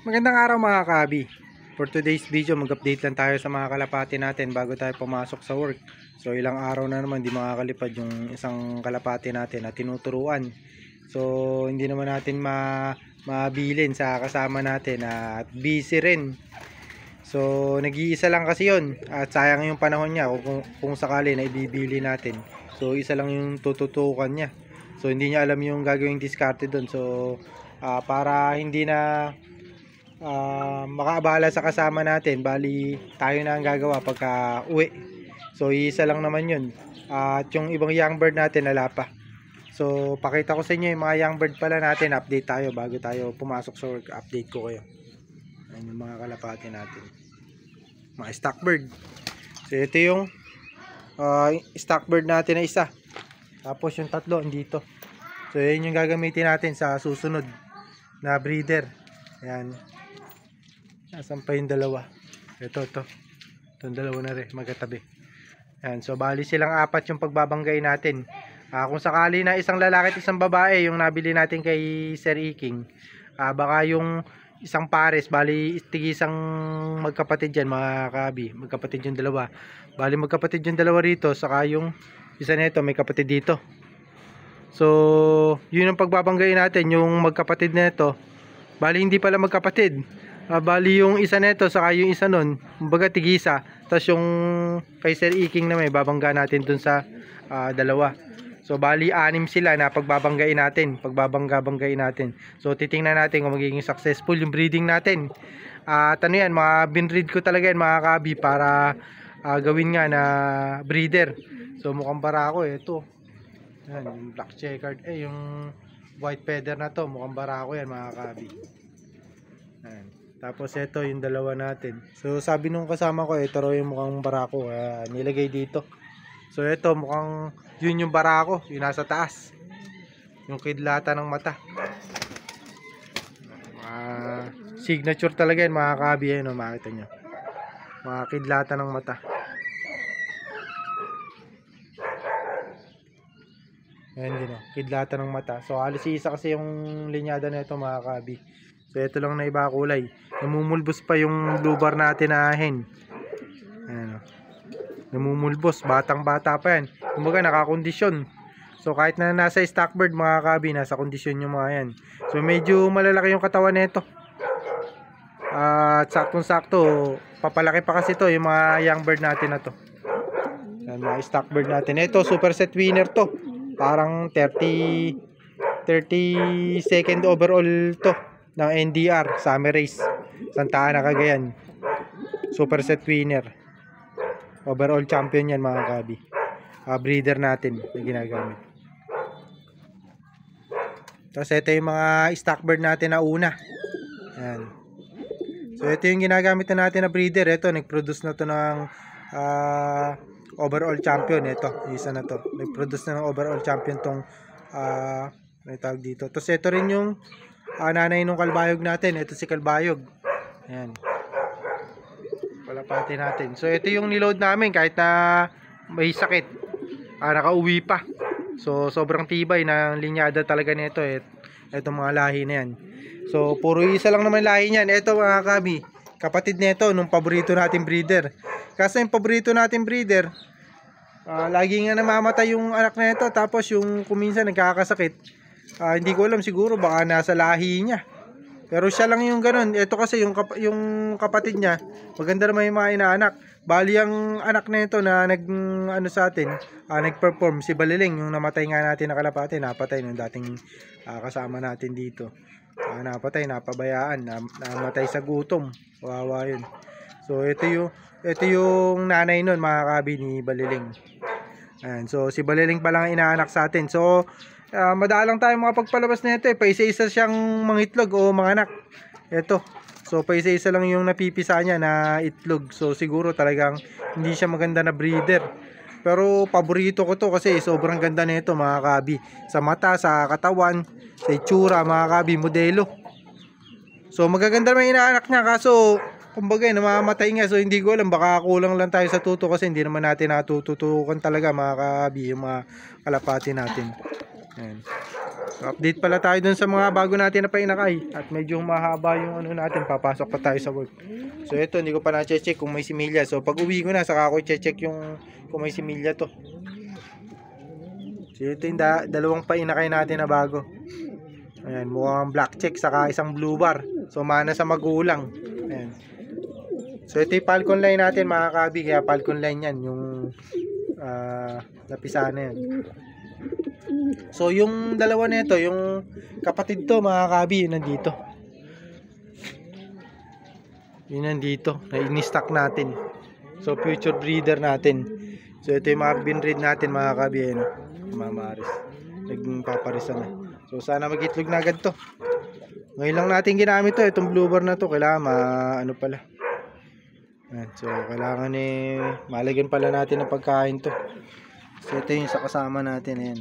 Magandang araw mga kabi. For today's video, mag-update lang tayo sa mga kalapati natin bago tayo pumasok sa work. So ilang araw na naman di makakalipad yung isang kalapati natin na tinuturuan. So hindi naman natin mabilin sa kasama natin at busy rin. So nag-iisa lang kasi yon at sayang yung panahon niya kung sakali na ibibili natin. So isa lang yung tututukan niya. So hindi niya alam yung gagawing diskarte doon. So para hindi na makaabala sa kasama natin, bali tayo na ang gagawa pagka uwi. So isa lang naman yun, at yung ibang young bird natin wala pa. So pakita ko sa inyo yung mga young bird pala natin. Update tayo bago tayo pumasok sa work. Update ko kayo. Ayan yung mga kalapati natin, mga stock bird. So ito yung stock bird natin na isa, tapos yung tatlo andito. So yun yung gagamitin natin sa susunod na breeder. Ayan. Nasaan pa yung dalawa? Itong dalawa na rin, magkatabi. Ayan, so bali silang apat yung pagbabanggain natin. Kung sakali na isang lalaki at isang babae yung nabili natin kay Sir Iking, baka yung isang pares, bali tigisang magkapatid yan mga kabi. Magkapatid yung dalawa. Bali magkapatid yung dalawa rito, saka yung isa nito may kapatid dito. So yun ang pagbabanggain natin, yung magkapatid nito. Bali hindi pala magkapatid. Bali yung isa neto saka yung isa nun, kumbaga tigisa. Tapos yung kay Sir Iking na may babangga natin dun sa dalawa. So bali 6 sila na pagbabanggain natin, pagbabangga-banggain natin. So titingnan natin kung magiging successful yung breeding natin. At ano yan, mga binread ko talaga yan mga kabi para gawin nga na breeder. So mukhang barako ito. Yan, yung black checkered, yung white feather na to, mukhang barako yan mga kabi. Ayan. Tapos ito yung dalawa natin. So sabi nung kasama ko, ito raw yung mukhang barako, nilagay dito. So ito mukhang yun yung barako, yung nasa taas, yung kidlata ng mata. Signature talaga yan mga kabi. Ayan, makita nyo, mga kidlata ng mata. Ayan din, kidlata ng mata. So halos isa kasi yung linyada na ito mga kabi. So ito lang na iba kulay. Namumulbos pa yung blue bar natin na hen. Ayan, namumulbos, batang bata pa yan. Kumbaga nakakondisyon. So kahit na nasa stock bird mga kabi, nasa kondisyon yung mga yan. So medyo malalaki yung katawan nito. At saktong sakto, papalaki pa kasi to yung mga young bird natin na to. Ayan, mga stock bird natin. Ito super set winner to. Parang 32nd overall to ng NDR Summer Race Santa Ana, Cagayan. Super set winner, overall champion yan mga kabi. Breeder natin na ginagamit. Tapos ito yung mga stock bird natin na una. Ayan. So ito yung ginagamit na natin na breeder. Ito nag-produce na to ng overall champion. Ito isa na to, nag-produce na ng overall champion tong may tawag dito. Tapos ito rin yung nanay nung kalbayog natin. Ito si kalbayog. Ayan, palapati natin. So ito yung niload namin kahit na may sakit, nakauwi pa. So sobrang tibay ng linyada talaga nito. Ito mga lahi na yan. So puro isa lang naman lahi niyan. Ito mga kabi, kapatid nito nung paborito natin breeder. Kasi yung paborito natin breeder, lagi nga namamatay yung anak na ito. Tapos yung kuminsan nagkakasakit, hindi ko alam, siguro baka nasa lahi niya. Pero siya lang yung ganun. Ito kasi yung kapatid niya, maganda naman yung mga inaanak. Bali ang anak na ito na sa atin, nag-perform, si Baliling, yung namatay nga natin na kalapati, napatay nung dating kasama natin dito. Napatay, napabayaan, namatay sa gutom. Wawa yun. So ito yung nanay nun mga kabi ni Baliling. Ayan, so si Baliling pa lang inaanak sa atin. So madalang tayo makapagpalabas na ito. Paisa-isa siyang mangitlog o manganak. Ito. So paisa-isa lang yung napipisa niya na itlog. So siguro talagang hindi siya maganda na breeder. Pero paborito ko to kasi sobrang ganda nito mga kabi. Sa mata, sa katawan, sa itsura mga kabi, modelo. So magaganda naman inaanak niya, kaso kumbaga namamatay nga. So hindi ko alam, baka kulang lang tayo sa tuto kasi hindi naman natin natututukan talaga mga kabi yung mga kalapati natin. Ayan. So, update pala tayo dun sa mga bago natin na painakay. At medyo mahaba yung ano natin, papasok pa tayo sa work. So ito, hindi ko pa na-check kung may similya. So pag uwi ko na, saka ako check yung kung may similya to. So ito yung dalawang painakay natin na bago. Ayan, mukhang black check saka isang blue bar. So mana sa magulang. Ayan. So ito yung Falcon line natin mga kabi. Kaya Falcon line yan, yung napisa na yan. So yung dalawa nito, yung kapatid to mga kabi, yun nandito. Yun nandito, na in-stock natin. So future breeder natin. So ito yung mga binread natin mga kabi, ano, mamaris. Naging paparisa na. So sana mag-itlog na agad to. Ngayon lang natin ginamit to, itong blue bar na to, kailangan ano pala. Ayan, so kailangan malagyan pala natin ng pagkain to. So ito yung sa kasama natin, ayan.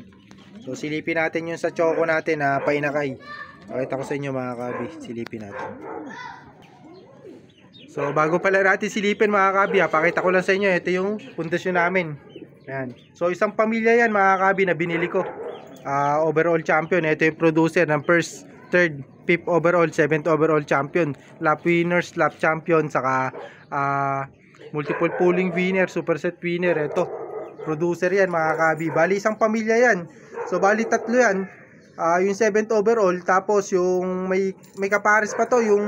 So silipin natin yung sa choco natin na painakay. Pakita ko sa inyo mga kabi, silipin natin. So bago pala natin silipin mga kabi, pakita ko lang sa inyo, ito yung pundasyon namin. Ayan. So isang pamilya yan mga kabi na binili ko. Overall champion, ito yung producer ng first, third, 5th overall, 7th overall champion, lap winners, lap champion, saka multiple pooling winner, superset winner. Ito, producer yan mga kabi. Bali isang pamilya yan. So bali tatlo yan. Yung 7th overall, tapos yung may kapares pa to, yung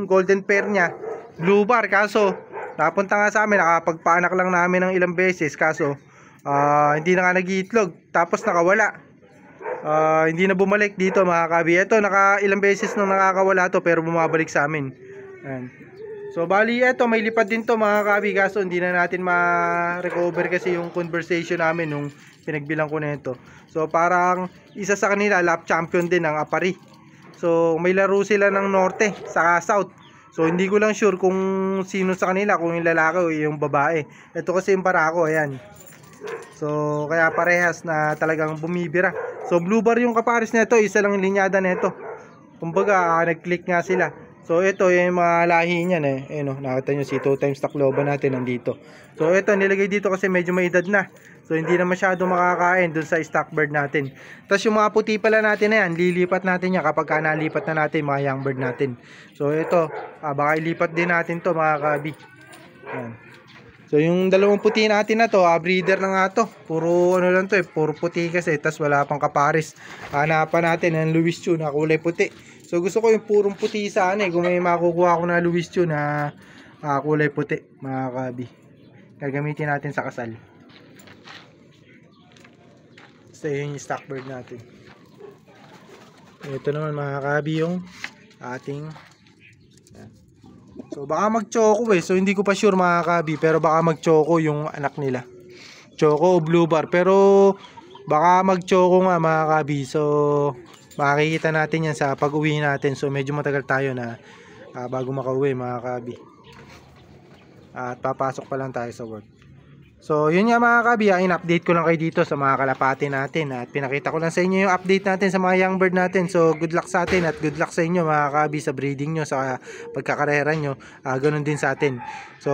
golden pair niya, blue bar. Kaso napunta nga sa amin, nakapagpaanak lang namin ng ilang beses, kaso hindi na nga nag-iitlog, tapos nakawala. Hindi na bumalik dito mga kabi. Ito, ilang beses nang nakakawala to, pero bumabalik sa amin. Ayan. So bali ito, may lipad din to mga kabi, kaso hindi na natin ma-recover kasi yung conversation namin nung pinagbilang ko na ito. So parang isa sa kanila lap champion din ng Apari. So may laro sila ng norte saka south. So hindi ko lang sure kung sino sa kanila, kung yung lalaki o yung babae. Ito kasi yung Barako, ayan. So kaya parehas na talagang bumibira. So blue bar yung kapares nito, isa lang linyada nito. Kumbaga nag-click nga sila. So ito yung mga lahi niyan nakita nyo si 2 times Tacloban natin nandito. So ito nilagay dito kasi medyo may edad na. So hindi na masyado makakain dun sa stock bird natin. Tapos yung mga puti pala natin na yan, lilipat natin yan kapag nalipat na natin mga young bird natin. So ito, baka ilipat din natin to mga kabi. Ayan. So yung dalawang puti natin na to, breeder na nga to. Puro ano lang to puro puti kasi, tas wala pang kapares. Hanapan natin ng Louis Chu na kulay puti. So gusto ko yung purong puti sana kung may makukuha ako na Louis Chu na kulay puti mga kabi. Gagamitin natin sa kasal. So yun yung stock bird natin. Ito naman mga kabi yung ating so baka mag-choco so hindi ko pa sure mga kabi, pero baka mag-choco yung anak nila. Choco o blue bar, pero baka mag-choco nga mga kabi. So makikita natin yan sa pag-uwi natin. So medyo matagal tayo na bago makauwi mga kabi. At papasok pa lang tayo sa work. So yun nga mga kabi, in-update ko lang kayo dito sa mga kalapati natin. At pinakita ko lang sa inyo yung update natin sa mga young bird natin. So good luck sa atin at good luck sa inyo mga kabi sa breeding nyo, sa pagkakarera nyo. Ganun din sa atin. So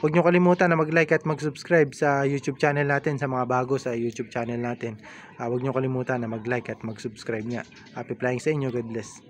huwag nyo kalimutan na mag-like at mag-subscribe sa YouTube channel natin, sa mga bago sa YouTube channel natin. Huwag nyo kalimutan na mag-like at mag-subscribe nga. Happy flying sa inyo, God bless.